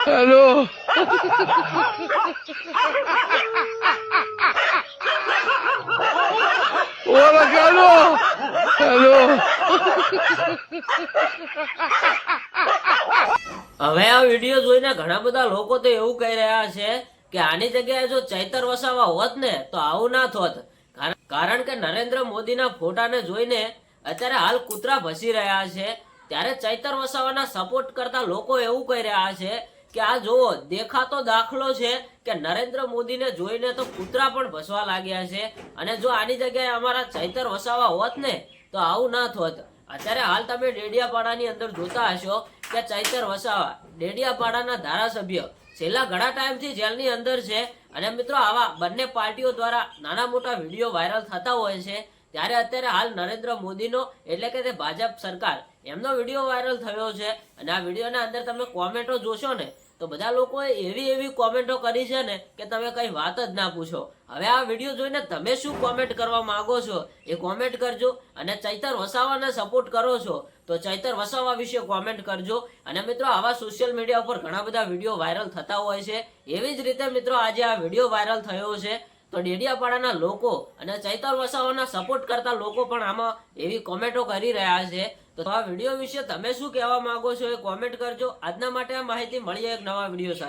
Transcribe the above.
Hello होला hello hello હવે આ વિડીયો જોઈને ઘણા બધા લોકો તો એવું કહી રહ્યા છે કે આની જગ્યાએ જો ચૈતર વસાવા હોત ને તો આવું ના થોત. કારણ કે નરેન્દ્ર મોદીના ફોટાને જોઈને અત્યારે હાલ કૂતરા ભસી રહ્યા છે. ત્યારે ચૈતર વસાવાના સપોર્ટ કરતા લોકો એવું કહી રહ્યા છે કે આ જોવો દેખાતો દાખલો છે કે નરેન્દ્ર મોદીને જોઈને તો કૂતરા પણ ભસવા લાગ્યા છે. અને જો આની જગ્યાએ અમારા ચૈતર વસાવા હોત ને તો આવું ના થોત. અત્યારે હાલ તમે ડેડિયાપાડાની અંદર જોતા હશો કે ચૈતર વસાવા ડેડિયાપાડાના ધારાસભ્ય છેલ્લા ઘણા ટાઈમથી જેલની અંદર છે. અને મિત્રો આવા બંને પાર્ટીઓ દ્વારા નાના મોટા વિડીયો વાયરલ થતા હોય છે. ત્યારે અત્યારે હાલ નરેન્દ્ર મોદીનો એટલે કે તે ભાજપ સરકાર એમનો વિડીયો વાયરલ થયો છે. અને આ વિડીયોના અંદર તમે કોમેન્ટો જોશો ને તો બધા લોકોએ એવી કોમેન્ટો કરી છે ને કે તમે કઈ વાત જ ના પૂછો. હવે આ વિડીયો જોઈને તમે શું કોમેન્ટ કરવા માંગો છો એ કોમેન્ટ કરજો. અને ચૈતર વસાવાને સપોર્ટ કરો છો તો ચૈતર વસાવા વિશે કોમેન્ટ કરજો. અને મિત્રો આવા સોશિયલ મીડિયા ઉપર ઘણા બધા વિડીયો વાયરલ થતા હોય છે. એવી જ રીતે મિત્રો આજે આ વિડીયો વાયરલ થયો છે તો ડેડિયાપાડાના લોકો અને ચૈતર વસાવાના સપોર્ટ કરતા લોકો પણ આમાં એવી કોમેન્ટો કરી રહ્યા છે. તો આ વિડીયો વિશે તમે શું કહેવા માંગો છો એ કોમેન્ટ કરજો. આજના માટે આ માહિતી મળીએ એક નવા વિડીયો સાથે.